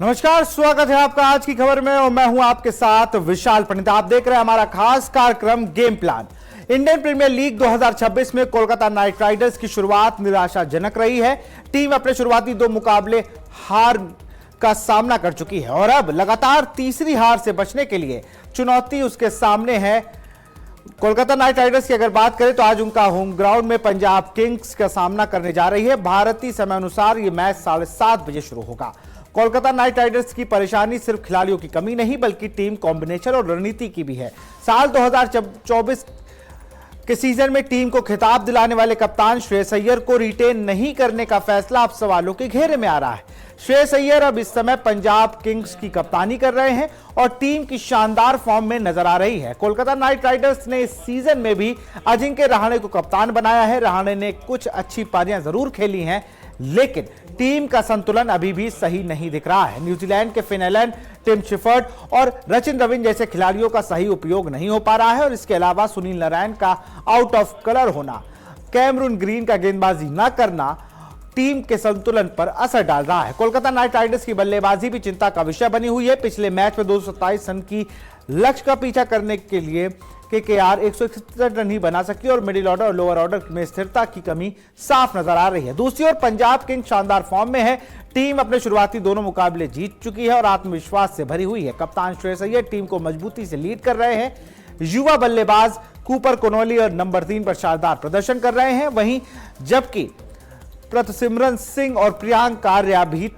नमस्कार, स्वागत है आपका आज की खबर में और मैं हूं आपके साथ विशाल पंडित। आप देख रहे हैं हमारा खास कार्यक्रम game plan. Indian Premier League 2026 में कोलकाता नाइट राइडर्स की शुरुआत निराशाजनक रही है। टीम अपने शुरुआती 2 मुकाबले हार का सामना कर चुकी है और अब लगातार तीसरी हार से बचने के लिए चुनौती उसके सामने है। कोलकाता नाइट राइडर्स की अगर बात करें तो आज उनका होम ग्राउंड में पंजाब किंग्स का सामना करने जा रही है। भारतीय समय अनुसार यह मैच 7:30 बजे शुरू होगा। कोलकाता नाइट राइडर्स की परेशानी सिर्फ खिलाड़ियों की कमी नहीं बल्कि टीम कॉम्बिनेशन और रणनीति की भी है। साल 2024 के सीजन में टीम को खिताब दिलाने वाले कप्तान श्रेयस अय्यर को रिटेन नहीं करने का फैसला अब सवालों के घेरे में आ रहा है। श्रेयस अय्यर अब इस समय पंजाब किंग्स की कप्तानी कर रहे हैं और टीम की शानदार फॉर्म में नजर आ रही है। कोलकाता नाइट राइडर्स ने इस सीजन में भी अजिंक्य रहाणे को कप्तान बनाया है। रहाणे ने कुछ अच्छी पारियां जरूर खेली हैं, लेकिन टीम का संतुलन अभी भी सही नहीं दिख रहा है। न्यूजीलैंड के फिन एलन, टिम शिफर्ड और रचिन रविंद्र जैसे खिलाड़ियों का सही उपयोग नहीं हो पा रहा है और इसके अलावा सुनील नारायण का आउट ऑफ कलर होना, कैमरून ग्रीन का गेंदबाजी न करना टीम के संतुलन पर असर डाल रहा है। कोलकाता नाइट राइडर्स की बल्लेबाजी भी चिंता का विषय बनी हुई है। पिछले मैच में 227 रन की लक्ष्य का पीछा करने के लिए केकेआर 161 रन ही बना सकी और मिडिल ऑर्डर और लोअर ऑर्डर में स्थिरता की कमी साफ नजर आ रही है। दूसरी ओर पंजाब किंग्स शानदार फॉर्म में है। टीम अपने शुरुआती दोनों मुकाबले जीत चुकी है और आत्मविश्वास से भरी हुई है। कप्तान श्रेयस अय्यर टीम को मजबूती से लीड कर रहे हैं। युवा बल्लेबाज कूपर कोनोली और नंबर 3 पर शानदार प्रदर्शन कर रहे हैं, वहीं जबकि प्रतसिमरन सिंह और प्रियांक आर्या भी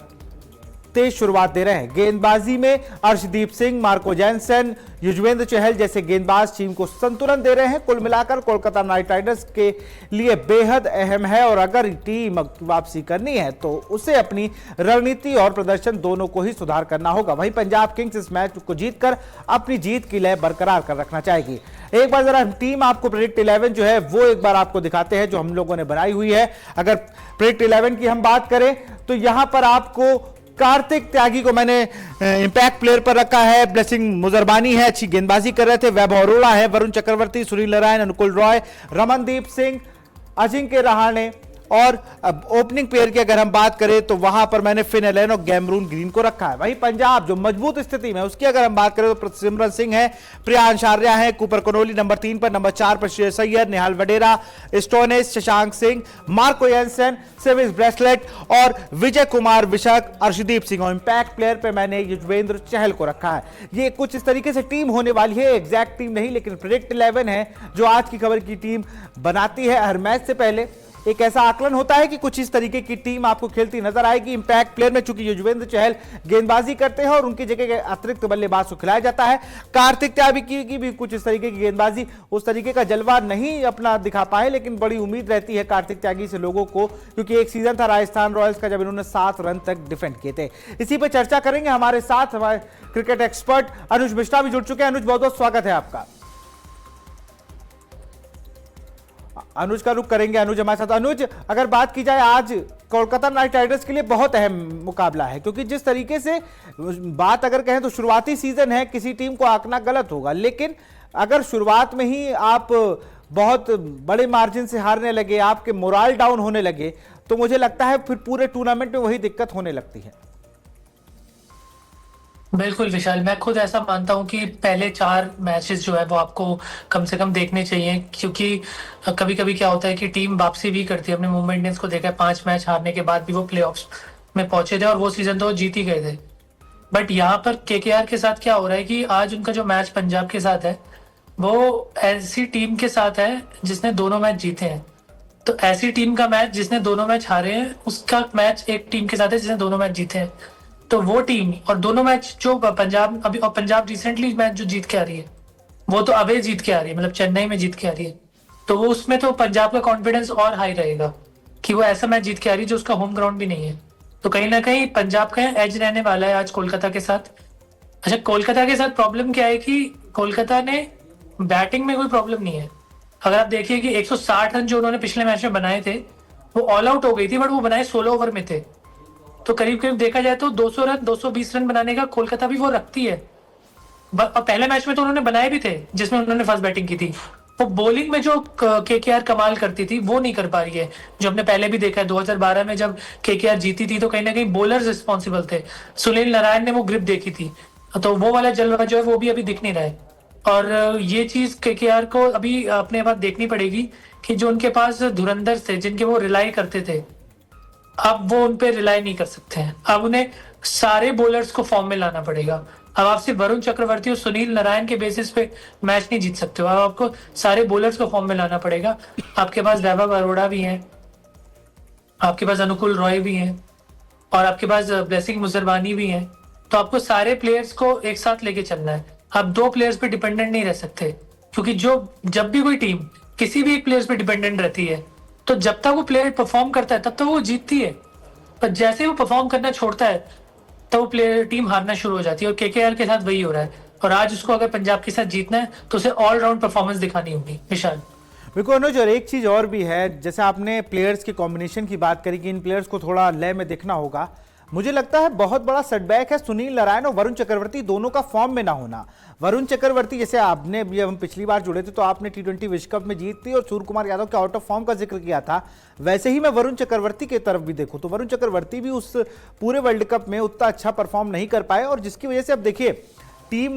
तेज शुरुआत दे रहे हैं। गेंदबाजी में अर्शदीप सिंह, मार्को जैनसन, युजवेंद्र चहल जैसे गेंदबाज टीम को संतुलन दे रहे हैं। कुल मिलाकर कोलकाता नाइट राइडर्स के लिए बेहद अहम है और अगर टीम वापसी करनी है तो उसे अपनी रणनीति और प्रदर्शन दोनों को ही सुधार करना होगा। वहीं पंजाब किंग्स इस मैच को जीतकर अपनी जीत की लय बरकरार कर रखना चाहेगी। एक बार जरा टीम आपको प्रेडिक्ट 11 जो है वो एक बार आपको दिखाते हैं जो हम लोगों ने बनाई हुई है। अगर प्रेडिक्ट 11 की हम बात करें तो यहां पर आपको कार्तिक त्यागी को मैंने इंपैक्ट प्लेयर पर रखा है। ब्लेसिंग मुजरबानी है, अच्छी गेंदबाजी कर रहे थे। वैभव अरोड़ा है, वरुण चक्रवर्ती, सुनील नारायण, अनुकुल रॉय, रमनदीप सिंह, अजिंक्य रहाणे और ओपनिंग पेयर की अगर हम बात करें तो वहां पर मैंने फिन एलन और कैमरून ग्रीन को रखा है। वहीं पंजाब जो मजबूत स्थिति में उसकी अगर हम बात करें तो प्रतसिमरन सिंह है, प्रियांश आर्या है, कूपर कोनोली नंबर 3 पर, नंबर 4 पर Shreyas Iyer, Nehal Wadhera, Stoinis, Shashank Singh, Marco Jansen, सेविस ब्रेसलेट और विजय कुमार विशाख, अर्शदीप सिंह और इंपैक्ट प्लेयर पे मैंने युजवेंद्र चहल को रखा है। ये कुछ इस तरीके से टीम होने वाली है। एग्जैक्ट टीम नहीं लेकिन प्रेडिक्ट 11 है जो आज की खबर की टीम बनाती है। हर मैच से पहले एक ऐसा आकलन होता है कि कुछ इस तरीके की टीम आपको खेलती नजर आएगी। इंपैक्ट प्लेयर में चूंकि युजवेंद्र चहल गेंदबाजी करते हैं और उनकी जगह के अतिरिक्त बल्लेबाज को खिलाया जाता है। कार्तिक त्यागी की भी कुछ इस तरीके की गेंदबाजी उस तरीके का जलवा नहीं अपना दिखा पाए, लेकिन बड़ी उम्मीद रहती है कार्तिक त्यागी से लोगों को, क्योंकि एक सीजन था राजस्थान रॉयल्स का जब इन्होंने 7 रन तक डिफेंड किए थे। इसी पर चर्चा करेंगे। हमारे साथ हमारे क्रिकेट एक्सपर्ट अनुज मिश्रा भी जुड़ चुके हैं। अनुज, बहुत बहुत स्वागत है आपका। अनुज का रुख करेंगे। अनुज हमारे साथ। अनुज, अगर बात की जाए आज कोलकाता नाइट राइडर्स के लिए बहुत अहम मुकाबला है, क्योंकि जिस तरीके से बात अगर कहें तो शुरुआती सीजन है, किसी टीम को आंकना गलत होगा, लेकिन अगर शुरुआत में ही आप बहुत बड़े मार्जिन से हारने लगे, आपके मोराल डाउन होने लगे, तो मुझे लगता है फिर पूरे टूर्नामेंट में वही दिक्कत होने लगती है। बिल्कुल विशाल, मैं खुद ऐसा मानता हूं कि पहले 4 मैचेस जो है वो आपको कम से कम देखने चाहिए, क्योंकि कभी कभी क्या होता है कि टीम वापसी भी करती है। अपने मुंबई इंडियंस को देखा है, 5 मैच हारने के बाद भी वो प्लेऑफ्स में पहुंचे थे और वो सीजन तो जीत ही गए थे। बट यहाँ पर केकेआर के साथ क्या हो रहा है कि आज उनका जो मैच पंजाब के साथ है वो ऐसी टीम के साथ है जिसने दोनों मैच जीते हैं। तो ऐसी टीम का मैच जिसने दोनों मैच हारे हैं, उसका मैच एक टीम के साथ है जिसने दोनों मैच जीते हैं। तो वो टीम और दोनों मैच जो पंजाब अभी, और पंजाब रिसेंटली मैच जो जीत के आ रही है वो तो अवे जीत के आ रही है, मतलब चेन्नई में जीत के आ रही है। तो वो उसमें तो पंजाब का कॉन्फिडेंस और हाई रहेगा कि वो ऐसा मैच जीत के आ रही है जो उसका होम ग्राउंड भी नहीं है। तो कहीं ना कहीं पंजाब का एज रहने वाला है आज कोलकाता के साथ। अच्छा, कोलकाता के साथ प्रॉब्लम क्या है कि कोलकाता ने बैटिंग में कोई प्रॉब्लम नहीं है। अगर आप देखिए कि 160 रन जो उन्होंने पिछले मैच में बनाए थे वो ऑल आउट हो गई थी, बट वो बनाए 16 ओवर में थे। तो करीब करीब देखा जाए तो 200 रन 220 रन बनाने का कोलकाता भी वो रखती है। और पहले मैच में तो उन्होंने बनाए भी थे जिसमें उन्होंने फर्स्ट बैटिंग की थी, वो बॉलिंग में जो केकेआर कमाल करती थी वो नहीं कर पा रही है, जो हमने पहले भी देखा है 2012 में जब केकेआर जीती थी तो कहीं ना कहीं बॉलर्स रिस्पॉन्सिबल थे। सुनील नारायण ने वो ग्रिप देखी थी, तो वो वाला जलवा जो है वो भी अभी दिख नहीं रहा है। और ये चीज केकेआर को अभी अपने बात देखनी पड़ेगी कि जो उनके पास धुरंधर थे जिनके वो रिलाई करते थे, अब वो उन पे रिलाई नहीं कर सकते हैं। अब उन्हें सारे बॉलर्स को फॉर्म में लाना पड़ेगा। अब आप सिर्फ वरुण चक्रवर्ती और सुनील नारायण के बेसिस पे मैच नहीं जीत सकते हो, अब आपको सारे बॉलर्स को फॉर्म में लाना पड़ेगा। आपके पास वैभव अरोड़ा भी हैं, आपके पास अनुकूल रॉय भी हैं, और आपके पास ब्लेसिंग मुजरवानी भी हैं। तो आपको सारे प्लेयर्स को एक साथ लेके चलना है। आप दो प्लेयर्स पे डिपेंडेंट नहीं रह सकते, क्योंकि जब भी कोई टीम किसी भी एक प्लेयर्स पे डिपेंडेंट रहती है तो जब तक वो प्लेयर परफॉर्म करता है तब तक वो जीतती है, पर जैसे वो परफॉर्म करना छोड़ता है तो वो प्लेयर टीम हारना शुरू हो जाती है। और केकेआर के साथ वही हो रहा है। और आज उसको अगर पंजाब के साथ जीतना है तो उसे ऑलराउंड परफॉर्मेंस दिखानी होगी। विशाल, बिल्कुल अनुज, और एक चीज और भी है, जैसे आपने प्लेयर्स के कॉम्बिनेशन की बात करी कि इन प्लेयर्स को थोड़ा लय में देखना होगा। मुझे लगता है बहुत बड़ा सेटबैक है सुनील नारायण और वरुण चक्रवर्ती दोनों का फॉर्म में ना होना। वरुण चक्रवर्ती, जैसे आपने जब हम पिछली बार जुड़े थे तो आपने T20 विश्व कप में जीत थी और सूर्य कुमार यादव के आउट ऑफ फॉर्म का जिक्र किया था, वैसे ही मैं वरुण चक्रवर्ती की तरफ भी देखूं तो वरुण चक्रवर्ती भी उस पूरे वर्ल्ड कप में उतना अच्छा परफॉर्म नहीं कर पाए, और जिसकी वजह से अब देखिए टीम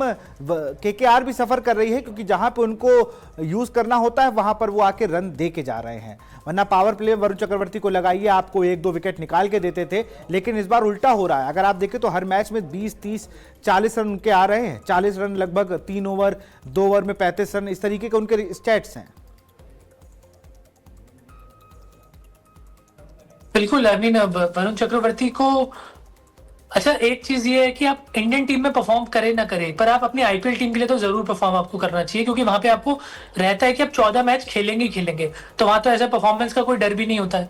केकेआर भी सफर कर रही है, क्योंकि जहां पे उनको यूज करना होता है वहां पर वो आके रन दे के जा रहे हैं। वरना पावर प्ले वरुण चक्रवर्ती को लगाइए, आपको 1-2 विकेट निकाल के देते थे, लेकिन इस बार उल्टा हो रहा है। अगर आप देखें तो हर मैच में 20, 30, 40 रन उनके आ रहे हैं। 40 रन लगभग 3 ओवर, 2 ओवर में 35 रन, इस तरीके के उनके स्टैट्स हैं। बिल्कुल। आई मीन वरुण चक्रवर्ती को, अच्छा एक चीज ये है कि आप इंडियन टीम में परफॉर्म करें ना करें, पर आप अपनी आईपीएल टीम के लिए तो जरूर परफॉर्म आपको करना चाहिए, क्योंकि वहां पे आपको रहता है कि आप 14 मैच खेलेंगे ही खेलेंगे, तो वहां तो ऐसा परफॉर्मेंस का कोई डर भी नहीं होता है।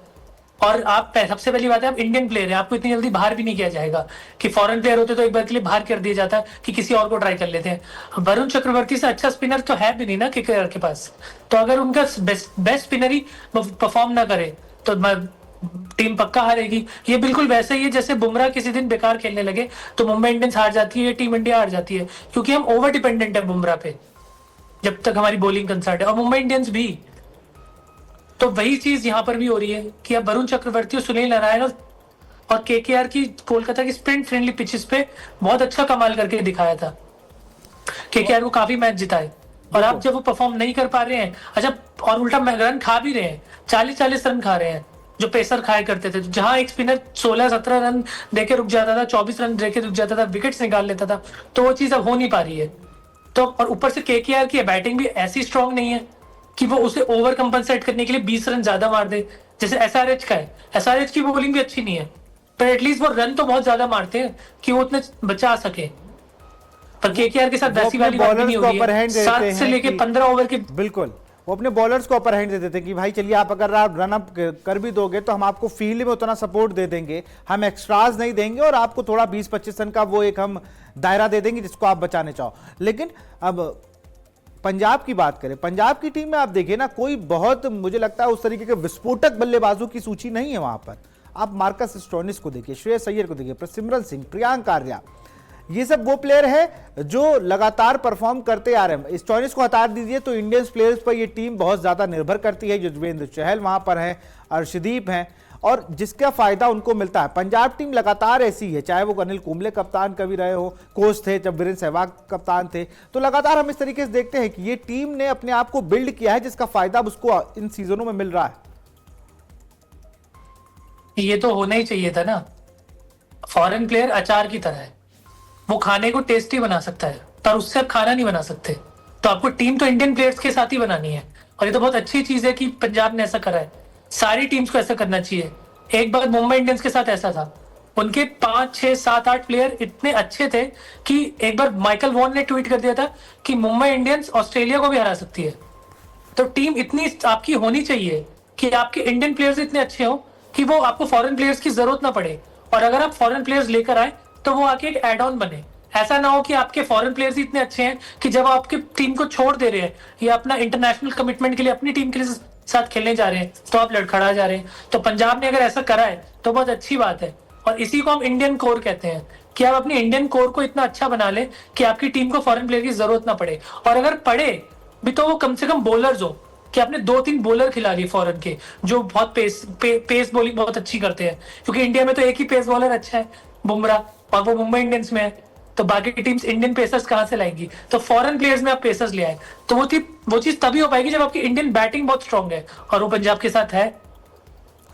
और आप सबसे पहली बात है आप इंडियन प्लेयर हैं, आपको इतनी जल्दी बाहर भी नहीं किया जाएगा। कि फॉरेन प्लेयर होते तो एक बार के लिए बाहर कर दिया जाता है कि किसी और को ट्राई कर लेते हैं। वरुण चक्रवर्ती से अच्छा स्पिनर तो है भी नहीं ना केकेआर के पास, तो अगर उनका बेस्ट स्पिनर ही परफॉर्म ना करे तो टीम पक्का हारेगी। ये बिल्कुल वैसे ही है जैसे बुमराह किसी दिन बेकार खेलने लगे तो मुंबई इंडियंस हार जाती है, टीम इंडिया हार जाती है, क्योंकि हम ओवर डिपेंडेंट है बुमराह पे जब तक हमारी बॉलिंग कंसर्ट है, और मुंबई इंडियंस भी। तो वही चीज यहाँ पर भी हो रही है कि अब वरुण चक्रवर्ती और सुनील नारायण और केकेआर की कोलकाता की स्प्रिंट फ्रेंडली पिचेस पे बहुत अच्छा कमाल करके दिखाया था। केकेआर को काफी मैच जिताए, और आप जब वो परफॉर्म नहीं कर पा रहे हैं, अच्छा और उल्टा रन खा भी रहे हैं, 40-40 रन खा रहे हैं जो पेसर खाया करते थे, जहां एक स्पिनर 16-17 रन देके रुक जाता था, 24 रन देके रुक जाता था, विकेट्स निकाल लेता था, तो वो चीज अब हो नहीं पा रही है। तो और ऊपर से केकेआर की बैटिंग भी ऐसी स्ट्रांग नहीं है कि वो उसे ओवर कंपनसेट करने के लिए 20 रन ज्यादा मार दे, जैसे एसआरएच का है। एसआरएच की बॉलिंग भी अच्छी नहीं है, पर एटलीस्ट वो रन तो बहुत ज्यादा मारते हैं कि वो उतने बचा सके। पर केकेआर के साथ वैसी वाली बात नहीं हो रही है। 7 से लेके 15 ओवर के, बिल्कुल वो अपने बॉलर्स को अपर हैंड दे देते हैं कि भाई चलिए आप अगर आप रन अप कर भी दोगे तो हम आपको फील्ड में उतना सपोर्ट दे देंगे, हम एक्स्ट्राज नहीं देंगे, और आपको थोड़ा 20-25 रन का वो एक हम दायरा दे देंगे जिसको आप बचाने चाहो। लेकिन अब पंजाब की बात करें, पंजाब की टीम में आप देखिए ना, कोई बहुत मुझे लगता है उस तरीके के विस्फोटक बल्लेबाजों की सूची नहीं है वहां पर। आप मार्कस स्टोइनिस को देखिए, श्रेयस अय्यर को देखिए, प्रसिमरन सिंह, प्रियांक आर्या, ये सब वो प्लेयर है जो लगातार परफॉर्म करते आ रहे हैं। स्टोइनिस को हटा दीजिए तो इंडियन प्लेयर्स पर ये टीम बहुत ज्यादा निर्भर करती है। युजवेंद्र चहल वहां पर है, अर्शदीप हैं, और जिसका फायदा उनको मिलता है। पंजाब टीम लगातार ऐसी है, चाहे वो अनिल कुंबले कप्तान कभी रहे हो, कोच थे जब वीरेंद्र सहवाग कप्तान थे, तो लगातार हम इस तरीके से देखते हैं कि ये टीम ने अपने आप को बिल्ड किया है, जिसका फायदा उसको इन सीजनों में मिल रहा है। ये तो होना ही चाहिए था ना। फॉरेन प्लेयर अचार की तरह है, वो खाने को टेस्टी बना सकता है पर उससे आप खाना नहीं बना सकते। तो आपको टीम तो इंडियन प्लेयर्स के साथ ही बनानी है, और ये तो बहुत अच्छी चीज है कि पंजाब ने ऐसा करा है। सारी टीम्स को ऐसा करना चाहिए। एक बार मुंबई इंडियंस के साथ ऐसा था, उनके 5, 6, 7, 8 प्लेयर इतने अच्छे थे कि एक बार माइकल वॉन ने ट्वीट कर दिया था कि मुंबई इंडियंस ऑस्ट्रेलिया को भी हरा सकती है। तो टीम इतनी आपकी होनी चाहिए कि आपके इंडियन प्लेयर्स इतने अच्छे हो कि वो आपको फॉरेन प्लेयर्स की जरूरत ना पड़े, और अगर आप फॉरेन प्लेयर्स लेकर आए तो वो आके एक एड ऑन बने। ऐसा ना हो कि आपके फॉरेन प्लेयर्स इतने अच्छे हैं कि जब आपकी टीम को छोड़ दे रहे हैं या अपना इंटरनेशनल कमिटमेंट के लिए अपनी टीम के लिए साथ खेलने जा रहे हैं तो आप लड़खड़ा जा रहे हैं। तो पंजाब ने अगर ऐसा करा है तो बहुत अच्छी बात है, और इसी को हम इंडियन कोर कहते हैं कि आप अपनी इंडियन कोर को इतना अच्छा बना ले कि आपकी टीम को फॉरेन प्लेयर की जरूरत ना पड़े, और अगर पड़े भी तो वो कम से कम बॉलर्स हो, कि आपने 2-3 बॉलर खिला लिए फॉरेन के जो बहुत पेस बॉलिंग बहुत अच्छी करते हैं, क्योंकि इंडिया में तो एक ही पेस बॉलर अच्छा है, बुमराह, और वो मुंबई इंडियंस में है, तो बाकी टीम्स इंडियन पेसर्स कहाँ से लाएंगी? तो फॉरेन प्लेयर्स में आप पेसर्स ले आए, तो वो चीज तभी हो पाएगी जब आपकी इंडियन बैटिंग बहुत स्ट्रांग है, और वो पंजाब के साथ है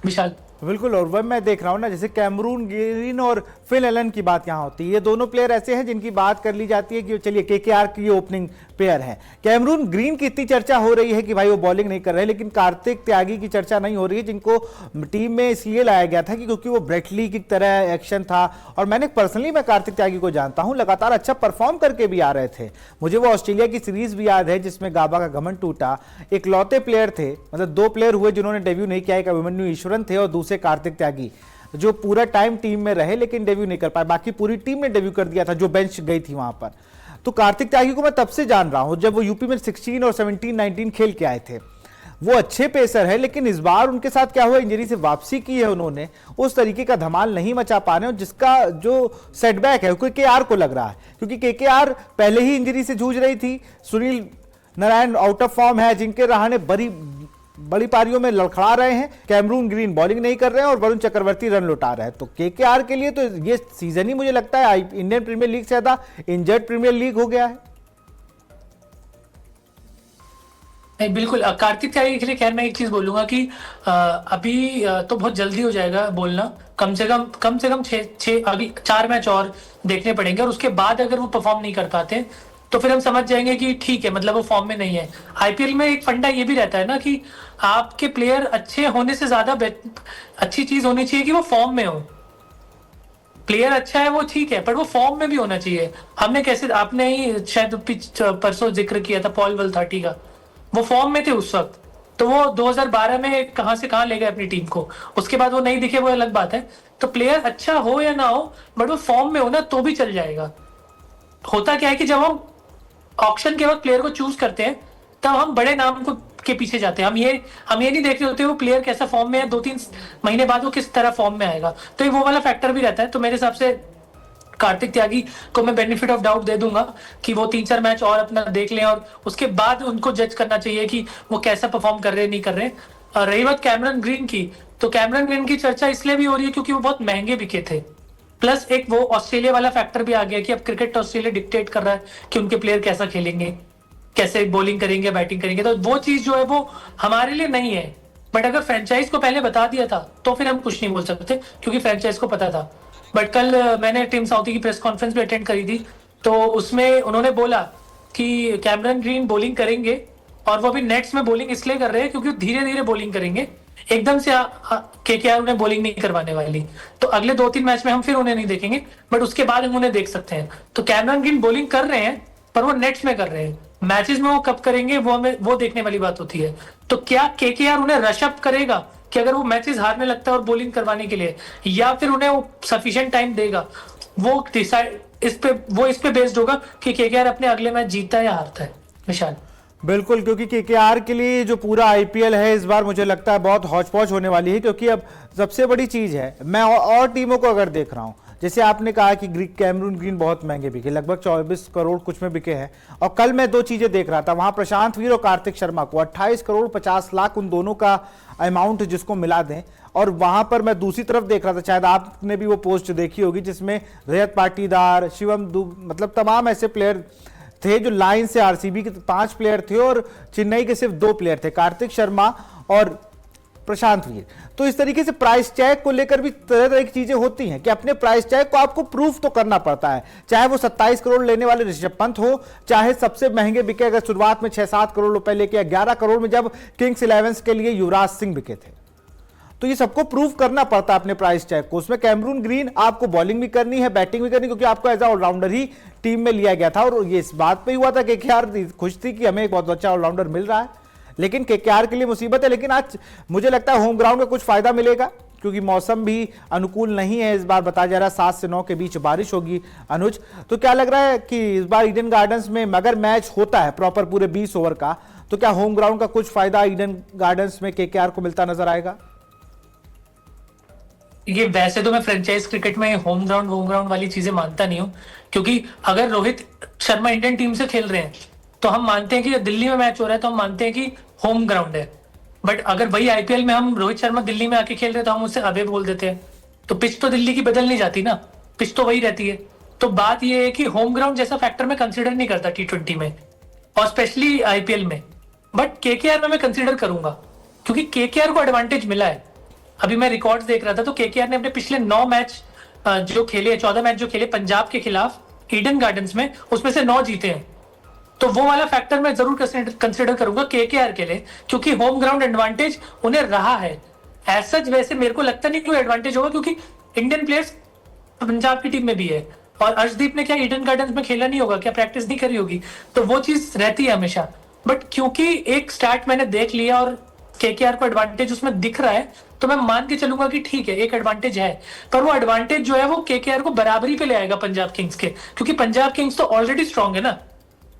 विशाल। बिल्कुल, और वह मैं देख रहा हूँ ना, जैसे कैमरून ग्रीन और फिल एलन की बात यहाँ होती है। ये दोनों प्लेयर ऐसे हैं जिनकी बात कर ली जाती है कि चलिए केकेआर की ओपनिंग प्लेयर हैं। कैमरून ग्रीन की इतनी चर्चा हो रही है कि भाई वो बॉलिंग नहीं कर रहे, लेकिन कार्तिक त्यागी की चर्चा नहीं हो रही है, जिनको टीम में इसलिए लाया गया था कि क्योंकि वो ब्रेटली की तरह एक्शन था। और मैंने पर्सनली मैं कार्तिक त्यागी को जानता हूँ, लगातार अच्छा परफॉर्म करके भी आ रहे थे। मुझे वो ऑस्ट्रेलिया की सीरीज भी याद है जिसमें गाबा का घमंड टूटा। एक लौते प्लेयर थे, मतलब 2 प्लेयर हुए जिन्होंने डेब्यू नहीं किया, एक अभिमन्यु ईश्वरन थे और दूसरे कार्तिक त्यागी, जो पूरा टाइम टीम में रहे लेकिन डेब्यू नहीं कर पाए। बाकी पूरी टीम ने डेब्यू कर दिया था जो बेंच गई थी वहां पर। तो कार्तिक त्यागी को मैं तब से जान रहा हूं जब वो यूपी में 16 और 17-19 खेल के आए थे। वो अच्छे पेसर है, लेकिन इस बार उनके साथ क्या हुआ, इंजरी से वापसी की है उन्होंने, उस तरीके का धमाल नहीं मचा पा रहे, और जिसका जो सेटबैक है वो केकेआर को लग रहा है, क्योंकि केकेआर पहले ही इंजरी से जूझ रही थी। Sunil Narayan out of form है, जिनके रहाणे बड़ी पारियों में लड़खड़ा रहे हैं। कैमरून ग्रीन बॉलिंग नहीं कर रहे हैं और वरुण चक्रवर्ती रन लौटा रहे हैं। तो केकेआर के लिए तो ये सीजन ही मुझे लगता है इंडियन प्रीमियर लीग से ज्यादा इंजर्ड प्रीमियर लीग हो गया है। नहीं, बिल्कुल। कार्तिक त्यागी के लिए खैर मैं एक चीज बोलूंगा कि अभी तो बहुत जल्दी हो जाएगा बोलना। कम से कम 6 अभी 4 मैच और देखने पड़ेंगे, और उसके बाद अगर वो परफॉर्म नहीं कर पाते तो फिर हम समझ जाएंगे कि ठीक है, मतलब वो फॉर्म में नहीं है। आईपीएल में एक फंडा ये भी रहता है ना कि आपके प्लेयर अच्छे होने से ज्यादा अच्छी चीज होनी चाहिए कि वो फॉर्म में हो। प्लेयर अच्छा है वो ठीक है, पर वो फॉर्म में भी होना चाहिए। हमने कैसे, आपने ही शायद परसों जिक्र किया था पॉल वल्थाटी का, वो फॉर्म में थे उस वक्त, तो वो 2012 में कहां से कहां ले गए अपनी टीम को। उसके बाद वो नहीं दिखे, वो अलग बात है। तो प्लेयर अच्छा हो या ना हो, बट वो फॉर्म में हो ना तो भी चल जाएगा। होता क्या है कि जब हम ऑक्शन के वक्त प्लेयर को चूज करते हैं तब हम बड़े नाम को के पीछे जाते हैं। हम ये नहीं देख रहे होते वो प्लेयर कैसा फॉर्म में है, 2-3 महीने बाद वो किस तरह फॉर्म में आएगा। तो ये वो वाला फैक्टर भी रहता है। तो मेरे हिसाब से कार्तिक त्यागी को मैं बेनिफिट ऑफ डाउट दे दूंगा कि वो 3-4 मैच और अपना देख लें, और उसके बाद उनको जज करना चाहिए कि वो कैसा परफॉर्म कर रहे नहीं कर रहे। और रही बात कैमरन ग्रीन की, तो कैमरन ग्रीन की चर्चा इसलिए भी हो रही है क्योंकि वो बहुत महंगे बिके थे। प्लस एक वो ऑस्ट्रेलिया वाला फैक्टर भी आ गया कि अब क्रिकेट ऑस्ट्रेलिया डिक्टेट कर रहा है कि उनके प्लेयर कैसा खेलेंगे, कैसे बॉलिंग करेंगे, बैटिंग करेंगे। तो वो चीज जो है वो हमारे लिए नहीं है। बट अगर फ्रेंचाइज को पहले बता दिया था तो फिर हम कुछ नहीं बोल सकते, क्योंकि फ्रेंचाइज को पता था। बट कल मैंने टीम साउथी की प्रेस कॉन्फ्रेंस भी अटेंड करी थी, तो उसमें उन्होंने बोला कि कैमरन ग्रीन बॉलिंग करेंगे, और वो अभी नेट्स में बॉलिंग इसलिए कर रहे हैं क्योंकि धीरे धीरे बॉलिंग करेंगे, एकदम से केकेआर उन्हें बॉलिंग नहीं करवाने वाली। तो अगले 2-3 मैच में हम फिर उन्हें नहीं देखेंगे, बट उसके बाद हम उन्हें देख सकते हैं। तो कैमरन ग्रीन बॉलिंग कर रहे हैं, पर वो नेट्स में कर रहे हैं। मैचेस में वो कब करेंगे वो देखने वाली बात होती है। तो क्या केकेआर उन्हें रशअप करेगा कि अगर वो मैचेस हारने लगता है और बॉलिंग करवाने के लिए, या फिर उन्हें वो सफिशिएंट टाइम देगा, वो डिसाइड इस पे बेस्ड होगा कि केकेआर अपने अगले मैच जीतता है या हारता है। विशाल बिल्कुल, क्योंकि केकेआर के लिए जो पूरा आईपीएल है इस बार मुझे लगता है बहुत हौच-पौच होने वाली है, क्योंकि अब सबसे बड़ी चीज है, मैं और टीमों को अगर देख रहा हूं, जैसे आपने कहा कि कैमरून ग्रीन बहुत महंगे बिके, लगभग 24 करोड़ कुछ में बिके हैं। और कल मैं 2 चीजें देख रहा था, वहां प्रशांत वीर और कार्तिक शर्मा को 28 करोड़ 50 लाख उन दोनों का अमाउंट जिसको मिला दें। और वहां पर मैं दूसरी तरफ देख रहा था, शायद आपने भी वो पोस्ट देखी होगी, जिसमें रजत पाटीदार, शिवम मतलब तमाम ऐसे प्लेयर थे जो लाइन से आरसीबी के 5 प्लेयर थे और चेन्नई के सिर्फ 2 प्लेयर थे, कार्तिक शर्मा और प्रशांत वीर। तो इस तरीके से प्राइस टैग को लेकर भी तरह तरह की चीजें होती हैं कि अपने प्राइस टैग को आपको प्रूफ तो करना पड़ता है, चाहे वो 27 करोड़ लेने वाले ऋषभ पंत हो, चाहे सबसे महंगे बिके अगर शुरुआत में 6-7 करोड़ रुपए लेके, 11 करोड़ में जब किंग्स 11 के लिए युवराज सिंह बिके थे। तो ये सबको प्रूव करना पड़ता है अपने प्राइस टैग को। उसमें कैमरून ग्रीन आपको बॉलिंग भी करनी है, बैटिंग भी करनी, क्योंकि आपको एज ऑलराउंडर ही टीम में लिया गया था। और ये इस बात पे हुआ था कि केकेआर खुश थी कि हमें एक बहुत अच्छा ऑलराउंडर मिल रहा है, लेकिन केकेआर के लिए मुसीबत है। लेकिन आज मुझे लगता है होम ग्राउंड का कुछ फायदा मिलेगा, क्योंकि मौसम भी अनुकूल नहीं है इस बार, बताया जा रहा है 7 से 9 के बीच बारिश होगी। अनुज, तो क्या लग रहा है कि इस बार ईडन गार्डन्स में अगर मैच होता है प्रॉपर पूरे 20 ओवर का, तो क्या होम ग्राउंड का कुछ फायदा ईडन गार्डन्स में केकेआर को मिलता नजर आएगा? ये वैसे तो मैं फ्रेंचाइज क्रिकेट में होम ग्राउंड वाली चीजें मानता नहीं हूँ, क्योंकि अगर रोहित शर्मा इंडियन टीम से खेल रहे हैं तो हम मानते हैं कि दिल्ली में मैच हो रहा है तो हम मानते हैं कि होम ग्राउंड है। बट अगर वही आईपीएल में हम रोहित शर्मा दिल्ली में आके खेल रहे तो हम उससे अवे बोल देते हैं। तो पिच तो दिल्ली की बदल नहीं जाती ना, पिच तो वही रहती है। तो बात ये है कि होम ग्राउंड जैसा फैक्टर मैं कंसिडर नहीं करता T20 में और स्पेशली आईपीएल में। बट केकेआर में मैं कंसिडर करूंगा क्योंकि केकेआर को एडवांटेज मिला है। अभी मैं रिकॉर्ड्स देख रहा था तो केकेआर ने अपने पिछले 9 मैच जो खेले, 14 मैच जो खेले पंजाब के खिलाफ ईडन गार्डन्स में, उसमें से 9 जीते हैं। तो वो वाला फैक्टर मैं जरूर कंसिडर करूंगा केकेआर के लिए, क्योंकि होम ग्राउंड एडवांटेज उन्हें रहा है। एज सच वैसे मेरे को लगता नहीं कोई एडवांटेज होगा क्योंकि इंडियन प्लेयर्स पंजाब की टीम में भी है और अर्शदीप ने क्या ईडन गार्डन्स में खेला नहीं होगा, क्या प्रैक्टिस नहीं करी होगी, तो वो चीज रहती है हमेशा। बट क्योंकि एक स्टार्ट मैंने देख लिया और केकेआर को एडवांटेज उसमें दिख रहा है तो मैं मान के चलूंगा कि ठीक है एक एडवांटेज है। पर वो एडवांटेज जो है वो केकेआर को बराबरी पे ले आएगा पंजाब किंग्स के, क्योंकि पंजाब किंग्स तो ऑलरेडी स्ट्रांग है ना।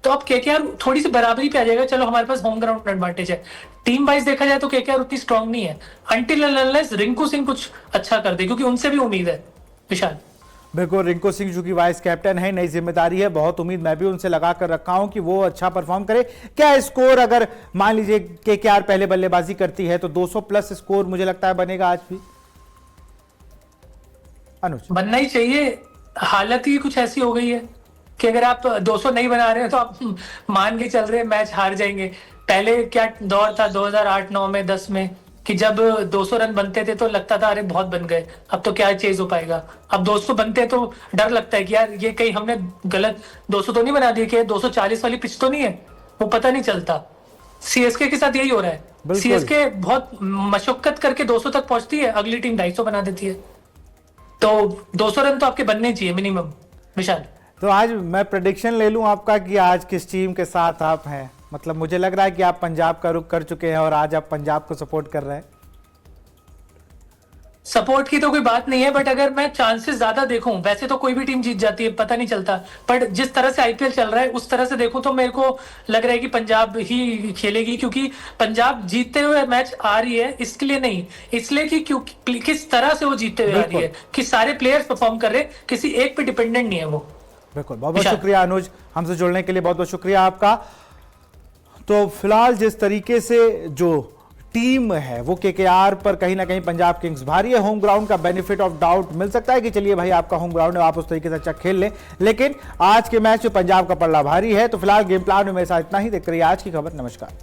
तो अब केकेआर थोड़ी सी बराबरी पे आ जाएगा, चलो हमारे पास होम ग्राउंड एडवांटेज है। टीम वाइज देखा जाए तो केकेआर उतनी स्ट्रांग नहीं है अनटिल अनलेस रिंकू सिंह कुछ अच्छा कर दे, क्योंकि उनसे भी उम्मीद है विशाल। बिल्कुल, रिंकू सिंह जो कि वाइस कैप्टन है, नई जिम्मेदारी है, बहुत उम्मीद मैं भी उनसे लगा कर रखा हूं कि वो अच्छा परफॉर्म करे। क्या स्कोर अगर मान लीजिए केकेआर पहले बल्लेबाजी करती है तो 200 प्लस स्कोर मुझे लगता है बनेगा आज भी। अनुज, बनना ही चाहिए, हालत ही कुछ ऐसी हो गई है कि अगर आप 200 नहीं बना रहे हो तो आप मान के चल रहे हैं मैच हार जाएंगे। पहले क्या दौर था 2008, 9 में, 10 में कि जब 200 रन बनते थे तो लगता था अरे बहुत बन गए, अब तो क्या चेज हो पाएगा। अब 200 बनते तो डर लगता है कि यार ये कहीं हमने गलत 200 तो नहीं बना दिए, कि 240 वाली पिच तो नहीं है, वो पता नहीं चलता। सीएसके के साथ यही हो रहा है, सीएसके बहुत मशक्कत करके 200 तक पहुंचती है, अगली टीम 250 बना देती है। तो 200 रन तो आपके बनने चाहिए मिनिमम विशाल। तो आज मैं प्रेडिक्शन ले लूं आपका कि आज किस टीम के साथ आप हैं? मतलब मुझे लग रहा है कि आप पंजाब का रुख कर चुके हैं और आज आप पंजाब को सपोर्ट कर रहे हैं। सपोर्ट की तो कोई बात नहीं है, बट अगर मैं चांसेस ज्यादा देखूं, वैसे तो कोई भी टीम जीत जाती है पता नहीं चलता, पर जिस तरह से आईपीएल चल रहा है उस तरह से देखूं तो मेरे को लग रहा है कि पंजाब ही खेलेगी, क्योंकि पंजाब जीतते हुए मैच आ रही है इसके लिए नहीं, इसलिए कि क्योंकि किस तरह से वो जीतते हुए आ रही है, कि सारे प्लेयर्स परफॉर्म कर रहे हैं, किसी एक पे डिपेंडेंट नहीं है वो। बिल्कुल, बहुत बहुत शुक्रिया अनुज, हमसे जुड़ने के लिए बहुत बहुत शुक्रिया आपका। तो फिलहाल जिस तरीके से जो टीम है वो केकेआर पर कहीं ना कहीं पंजाब किंग्स भारी है, होम ग्राउंड का बेनिफिट ऑफ डाउट मिल सकता है कि चलिए भाई आपका होम ग्राउंड है, आप उस तरीके से अच्छा खेल लें, लेकिन आज के मैच में पंजाब का पल्ला भारी है। तो फिलहाल गेम प्लान में मेरे साथ इतना ही। देखते रहिए आज की खबर। नमस्कार।